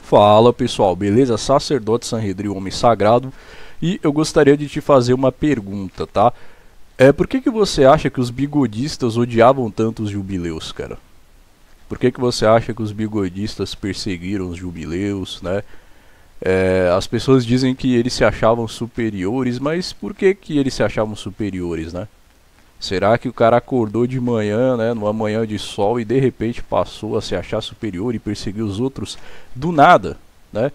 Fala pessoal, beleza? Sacerdote Sanhedrin, homem sagrado, e eu gostaria de te fazer uma pergunta, tá? Por que você acha que os bigodistas odiavam tanto os jubileus, cara? Por que você acha que os bigodistas perseguiram os jubileus, né? As pessoas dizem que eles se achavam superiores, mas por que eles se achavam superiores, né? Será que o cara acordou de manhã, né, numa manhã de sol e de repente passou a se achar superior e perseguir os outros do nada, né?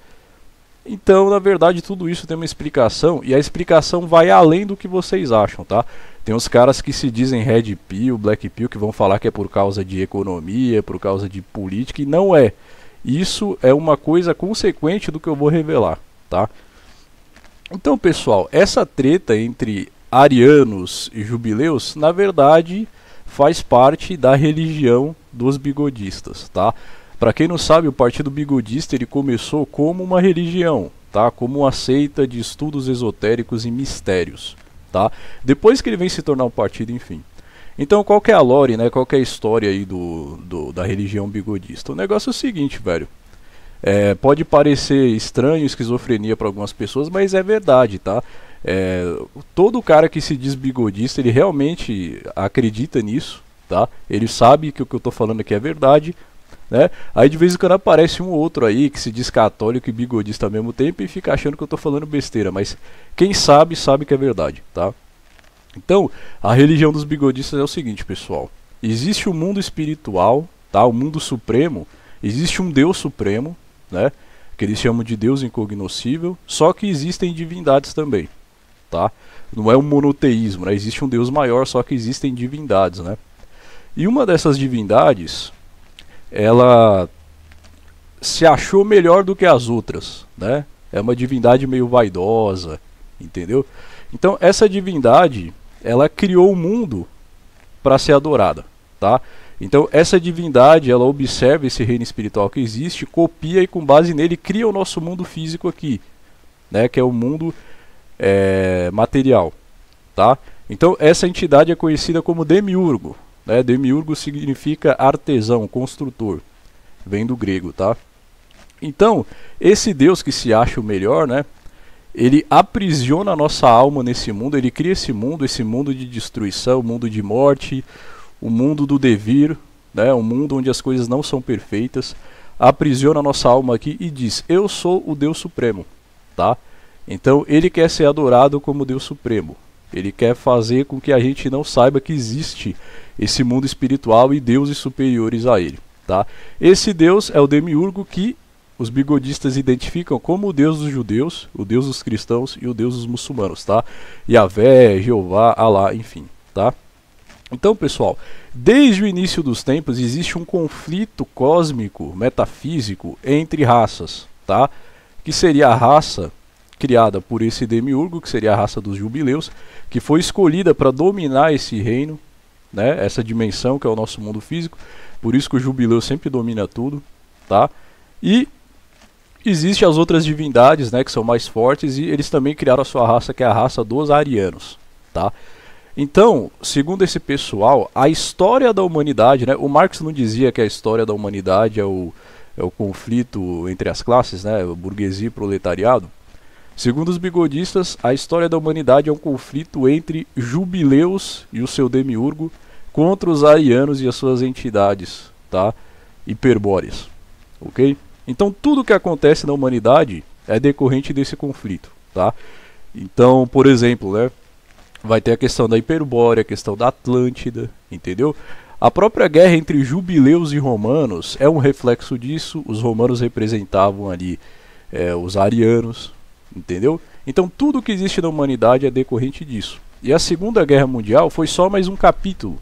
Então, na verdade, tudo isso tem uma explicação e a explicação vai além do que vocês acham, tá? Tem uns caras que se dizem Red Pill, Black Pill, que vão falar que é por causa de economia, por causa de política, e não é. Isso é uma coisa consequente do que eu vou revelar, tá? Então, pessoal, essa treta entre arianos e jubileus, na verdade, faz parte da religião dos bigodistas, tá? Para quem não sabe, o Partido Bigodista ele começou como uma religião, tá? Como uma seita de estudos esotéricos e mistérios, tá? Depois que ele vem se tornar um partido, enfim. Então, qual que é a lore, né? Qual que é a história aí da religião bigodista? O negócio é o seguinte, velho. Pode parecer estranho, esquizofrenia para algumas pessoas, mas é verdade, tá? Todo cara que se diz bigodista, ele realmente acredita nisso, tá? Ele sabe que o que eu tô falando aqui é verdade, né? Aí de vez em quando aparece um ou outro aí que se diz católico e bigodista ao mesmo tempo e fica achando que eu tô falando besteira, mas quem sabe, sabe que é verdade, tá? Então, a religião dos bigodistas é o seguinte, pessoal. Existe um mundo espiritual, tá? O mundo supremo, existe um Deus supremo, né? Que eles chamam de Deus incognoscível, só que existem divindades também, tá? Não é um monoteísmo, né? Existe um Deus maior, só que existem divindades, né? E uma dessas divindades, ela se achou melhor do que as outras, né? É uma divindade meio vaidosa, entendeu? Então essa divindade, ela criou o mundo para ser adorada, tá? Então essa divindade, ela observa esse reino espiritual que existe, copia e com base nele cria o nosso mundo físico aqui, né? Que é o mundo material, tá? Então essa entidade é conhecida como Demiurgo, né? Demiurgo significa artesão, construtor, vem do grego, tá? Então esse Deus que se acha o melhor, né? Ele aprisiona a nossa alma nesse mundo, ele cria esse mundo de destruição, mundo de morte, o mundo do devir, né? Um mundo onde as coisas não são perfeitas, aprisiona a nossa alma aqui e diz: eu sou o Deus Supremo, tá? Então ele quer ser adorado como Deus Supremo. Ele quer fazer com que a gente não saiba que existe esse mundo espiritual e deuses superiores a ele, tá? Esse Deus é o Demiurgo, que os bigodistas identificam como o Deus dos judeus, o Deus dos cristãos e o Deus dos muçulmanos, tá? Yahvé, Jeová, Alá, enfim, tá? Então, pessoal, desde o início dos tempos existe um conflito cósmico, metafísico, entre raças, tá? Que seria a raça criada por esse Demiurgo, que seria a raça dos jubileus, que foi escolhida para dominar esse reino, né? Essa dimensão que é o nosso mundo físico, por isso que o jubileu sempre domina tudo, tá? E existem as outras divindades, né, que são mais fortes, e eles também criaram a sua raça, que é a raça dos arianos, tá? Então, segundo esse pessoal, a história da humanidade, né, o Marx não dizia que a história da humanidade é o conflito entre as classes, né, burguesia e proletariado. Segundo os bigodistas, a história da humanidade é um conflito entre jubileus e o seu demiurgo contra os arianos e as suas entidades, tá? Hiperbóreas, ok? Então tudo que acontece na humanidade é decorrente desse conflito, tá? Então, por exemplo, né, vai ter a questão da Hiperbórea, a questão da Atlântida, entendeu? A própria guerra entre jubileus e romanos é um reflexo disso. Os romanos representavam ali os arianos, entendeu? Então tudo que existe na humanidade é decorrente disso. E a Segunda Guerra Mundial foi só mais um capítulo,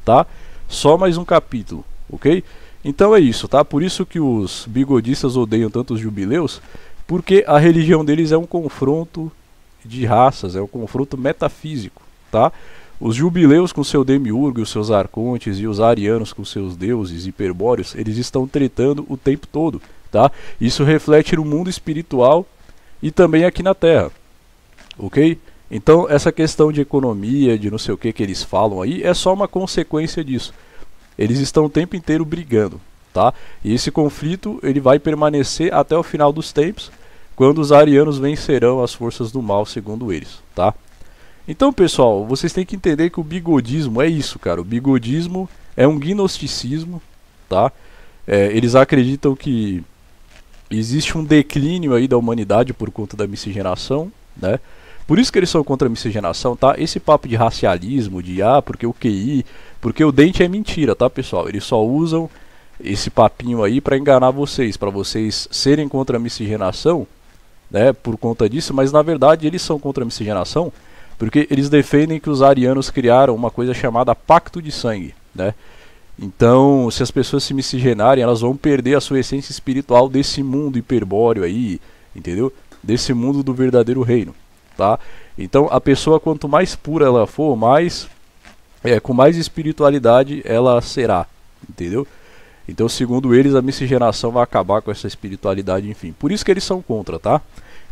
tá? Só mais um capítulo, ok? Então é isso, tá? Por isso que os bigodistas odeiam tanto os jubileus, porque a religião deles é um confronto de raças, é um confronto metafísico, tá? Os jubileus com seu demiurgo, os seus arcontes, e os arianos com seus deuses hiperbóreos, eles estão tretando o tempo todo, tá? Isso reflete no mundo espiritual e também aqui na Terra, ok? Então essa questão de economia, de não sei o que eles falam aí, é só uma consequência disso. Eles estão o tempo inteiro brigando, tá? E esse conflito ele vai permanecer até o final dos tempos, quando os arianos vencerão as forças do mal, segundo eles, tá? Então, pessoal, vocês têm que entender que o bigodismo é isso, cara. O bigodismo é um gnosticismo, tá? Eles acreditam que existe um declínio aí da humanidade por conta da miscigenação, né? Por isso que eles são contra a miscigenação, tá? Esse papo de racialismo, de porque o QI, porque o dente é mentira, tá, pessoal? Eles só usam esse papinho aí para enganar vocês, para vocês serem contra a miscigenação, né? Por conta disso, mas na verdade eles são contra a miscigenação porque eles defendem que os arianos criaram uma coisa chamada pacto de sangue, né? Então, se as pessoas se miscigenarem, elas vão perder a sua essência espiritual desse mundo hiperbóreo aí, entendeu? Desse mundo do verdadeiro reino, tá? Então, a pessoa, quanto mais pura ela for, com mais espiritualidade ela será, entendeu? Então, segundo eles, a miscigenação vai acabar com essa espiritualidade, enfim. Por isso que eles são contra, tá?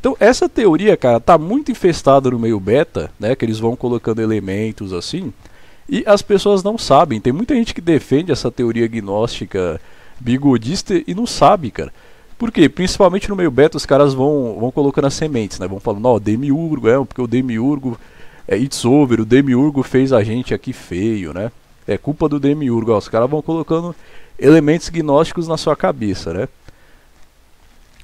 Então, essa teoria, cara, tá muito infestada no meio beta, né? Que eles vão colocando elementos assim, e as pessoas não sabem. Tem muita gente que defende essa teoria gnóstica bigodista e não sabe, cara. Por quê? Principalmente no meio beta, os caras vão colocando as sementes, né? Vão falando, ó, Demiurgo, porque o Demiurgo it's over, o Demiurgo fez a gente aqui feio, né? É culpa do Demiurgo, ó. Os caras vão colocando elementos gnósticos na sua cabeça, né?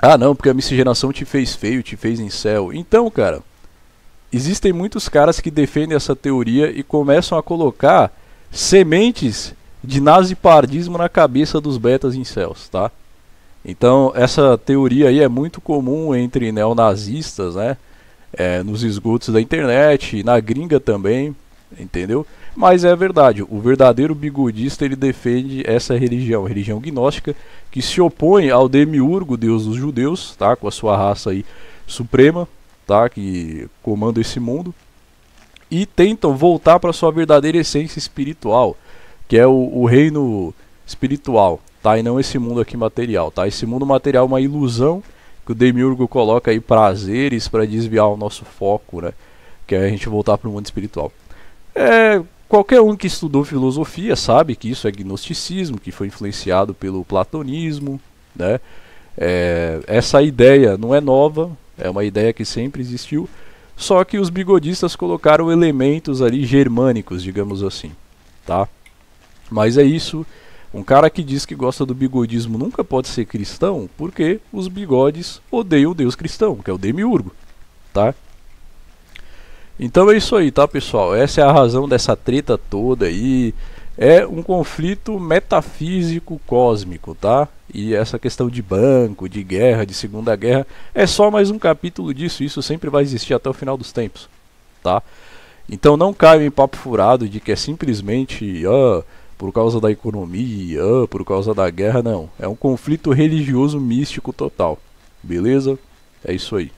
Ah, não, porque a miscigenação te fez feio, te fez incel. Então, cara, existem muitos caras que defendem essa teoria e começam a colocar sementes de nazipardismo na cabeça dos betas incels, tá? Então, essa teoria aí é muito comum entre neonazistas, né? Nos esgotos da internet, na gringa também, entendeu? Mas é verdade, o verdadeiro bigodista ele defende essa religião, a religião gnóstica, que se opõe ao Demiurgo, deus dos judeus, tá? Com a sua raça aí suprema, tá? Que comanda esse mundo, e tentam voltar para sua verdadeira essência espiritual, que é o reino espiritual, tá? E não esse mundo aqui material, tá? Esse mundo material é uma ilusão que o Demiurgo coloca aí prazeres para desviar o nosso foco, né? Que é a gente voltar para o mundo espiritual. Qualquer um que estudou filosofia sabe que isso é gnosticismo, que foi influenciado pelo platonismo, né? Essa ideia não é nova, é uma ideia que sempre existiu, só que os bigodistas colocaram elementos ali germânicos, digamos assim, tá? Mas é isso, um cara que diz que gosta do bigodismo nunca pode ser cristão, porque os bigodes odeiam o deus cristão, que é o Demiurgo, tá? Então é isso aí, tá, pessoal? Essa é a razão dessa treta toda aí. É um conflito metafísico cósmico, tá? E essa questão de banco, de guerra, de Segunda Guerra, é só mais um capítulo disso. Isso sempre vai existir até o final dos tempos, tá? Então não caiam em papo furado de que é simplesmente por causa da economia, por causa da guerra, não. É um conflito religioso místico total, beleza? É isso aí.